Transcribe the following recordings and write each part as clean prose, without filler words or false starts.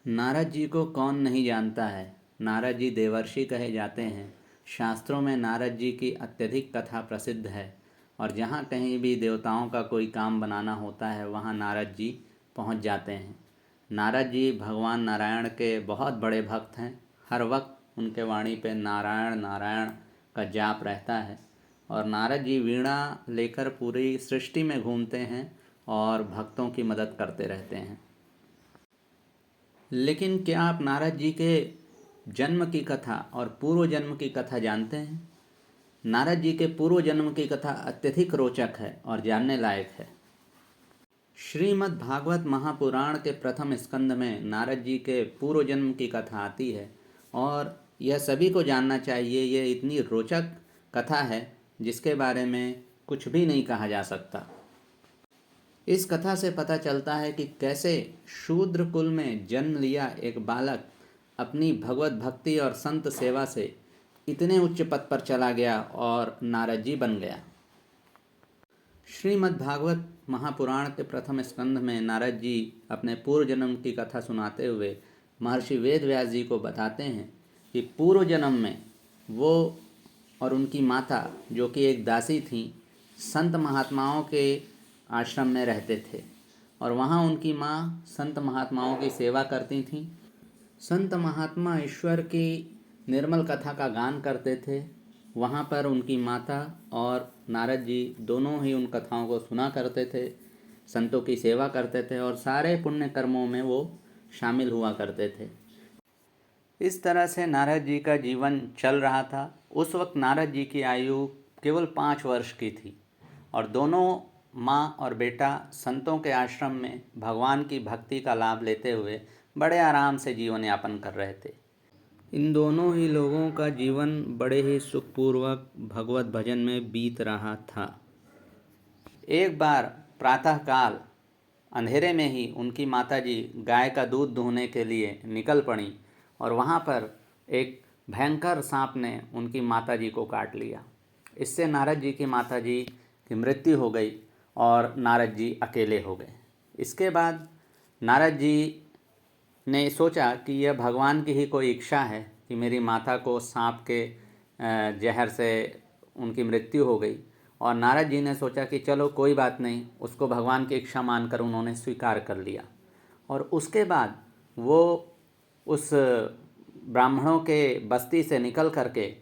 नारद जी को कौन नहीं जानता है। नारद जी देवर्षि कहे जाते हैं। शास्त्रों में नारद जी की अत्यधिक कथा प्रसिद्ध है और जहाँ कहीं भी देवताओं का कोई काम बनाना होता है वहाँ नारद जी पहुँच जाते हैं। नारद जी भगवान नारायण के बहुत बड़े भक्त हैं। हर वक्त उनके वाणी पे नारायण नारायण का जाप रहता है और नारद जी वीणा लेकर पूरी सृष्टि में घूमते हैं और भक्तों की मदद करते रहते हैं। लेकिन क्या आप नारद जी के जन्म की कथा और पूर्व जन्म की कथा जानते हैं? नारद जी के पूर्व जन्म की कथा अत्यधिक रोचक है और जानने लायक है। श्रीमद् भागवत महापुराण के प्रथम स्कंद में नारद जी के पूर्व जन्म की कथा आती है और यह सभी को जानना चाहिए। यह इतनी रोचक कथा है जिसके बारे में कुछ भी नहीं कहा जा सकता। इस कथा से पता चलता है कि कैसे शूद्र कुल में जन्म लिया एक बालक अपनी भगवत भक्ति और संत सेवा से इतने उच्च पद पर चला गया और नारद जी बन गया। श्रीमद् भागवत महापुराण के प्रथम स्कंध में नारद जी अपने पूर्व जन्म की कथा सुनाते हुए महर्षि वेद व्यास जी को बताते हैं कि पूर्व जन्म में वो और उनकी माता, जो कि एक दासी थी, संत महात्माओं के आश्रम में रहते थे और वहाँ उनकी माँ संत महात्माओं की सेवा करती थीं। संत महात्मा ईश्वर की निर्मल कथा का गान करते थे। वहाँ पर उनकी माता और नारद जी दोनों ही उन कथाओं को सुना करते थे, संतों की सेवा करते थे और सारे पुण्य कर्मों में वो शामिल हुआ करते थे। इस तरह से नारद जी का जीवन चल रहा था। उस वक्त नारद जी की आयु केवल 5 वर्ष की थी और दोनों माँ और बेटा संतों के आश्रम में भगवान की भक्ति का लाभ लेते हुए बड़े आराम से जीवन यापन कर रहे थे। इन दोनों ही लोगों का जीवन बड़े ही सुखपूर्वक भगवत भजन में बीत रहा था। एक बार प्रातःकाल अंधेरे में ही उनकी माताजी गाय का दूध दूहने के लिए निकल पड़ी और वहाँ पर एक भयंकर सांप ने उनकी माताजी को काट लिया। इससे नारद जी की माताजी की मृत्यु हो गई और नारद जी अकेले हो गए। इसके बाद नारद जी ने सोचा कि यह भगवान की ही कोई इच्छा है कि मेरी माता को सांप के जहर से उनकी मृत्यु हो गई। और नारद जी ने सोचा कि चलो कोई बात नहीं, उसको भगवान की इच्छा मानकर उन्होंने स्वीकार कर लिया। और उसके बाद वो उस ब्राह्मणों के बस्ती से निकल करके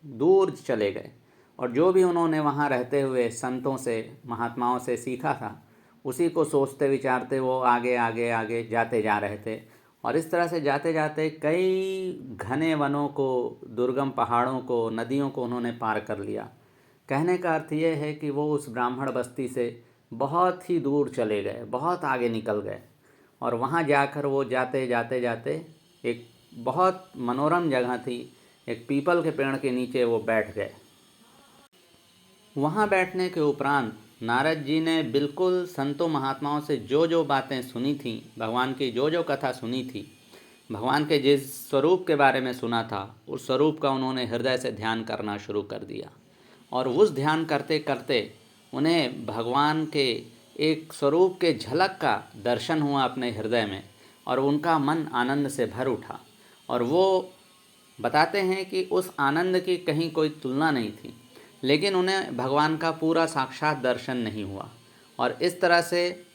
दूर चले गए और जो भी उन्होंने वहाँ रहते हुए संतों से महात्माओं से सीखा था उसी को सोचते विचारते वो आगे आगे आगे जाते जा रहे थे। और इस तरह से जाते जाते कई घने वनों को, दुर्गम पहाड़ों को, नदियों को उन्होंने पार कर लिया। कहने का अर्थ ये है कि वो उस ब्राह्मण बस्ती से बहुत ही दूर चले गए, बहुत आगे निकल गए और वहाँ जाकर वो जाते जाते जाते एक बहुत मनोरम जगह थी, एक पीपल के पेड़ के नीचे वो बैठ गए। वहाँ बैठने के उपरांत नारद जी ने बिल्कुल संतों महात्माओं से जो जो बातें सुनी थीं, भगवान की जो जो कथा सुनी थी, भगवान के जिस स्वरूप के बारे में सुना था, उस स्वरूप का उन्होंने हृदय से ध्यान करना शुरू कर दिया। और उस ध्यान करते करते उन्हें भगवान के एक स्वरूप के झलक का दर्शन हुआ अपने हृदय में और उनका मन आनंद से भर उठा। और वो बताते हैं कि उस आनंद की कहीं कोई तुलना नहीं थी, लेकिन उन्हें भगवान का पूरा साक्षात दर्शन नहीं हुआ। और इस तरह से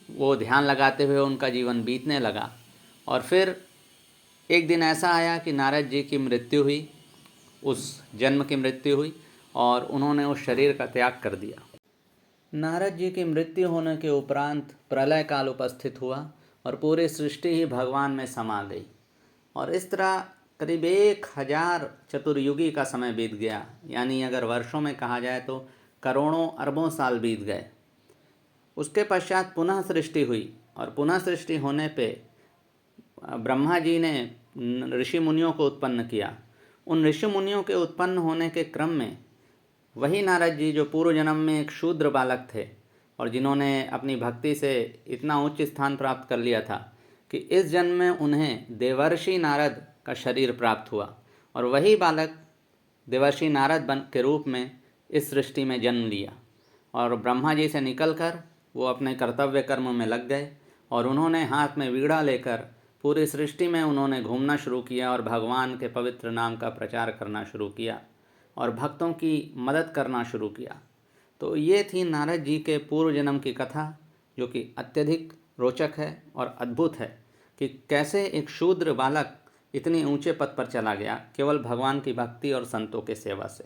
वो ध्यान लगाते हुए उनका जीवन बीतने लगा। और फिर एक दिन ऐसा आया कि नारद जी की मृत्यु हुई, उस जन्म की मृत्यु हुई और उन्होंने उस शरीर का त्याग कर दिया। नारद जी की मृत्यु होने के उपरांत प्रलय काल उपस्थित हुआ और पूरी सृष्टि ही भगवान में समा गई। और इस तरह करीब 1000 चतुर्युगी का समय बीत गया, यानी अगर वर्षों में कहा जाए तो करोड़ों अरबों साल बीत गए। उसके पश्चात पुनः सृष्टि हुई और पुनः सृष्टि होने पे ब्रह्मा जी ने ऋषि मुनियों को उत्पन्न किया। उन ऋषि मुनियों के उत्पन्न होने के क्रम में वही नारद जी जो पूर्व जन्म में एक शूद्र बालक थे और जिन्होंने अपनी भक्ति से इतना उच्च स्थान प्राप्त कर लिया था कि इस जन्म में उन्हें देवर्षि नारद का शरीर प्राप्त हुआ और वही बालक देवर्षि नारद बन के रूप में इस सृष्टि में जन्म लिया। और ब्रह्मा जी से निकलकर वो अपने कर्तव्य कर्म में लग गए और उन्होंने हाथ में वीणा लेकर पूरी सृष्टि में उन्होंने घूमना शुरू किया और भगवान के पवित्र नाम का प्रचार करना शुरू किया और भक्तों की मदद करना शुरू किया। तो ये थी नारद जी के पूर्व जन्म की कथा, जो कि अत्यधिक रोचक है और अद्भुत है कि कैसे एक शूद्र बालक इतने ऊंचे पद पर चला गया केवल भगवान की भक्ति और संतों के सेवा से।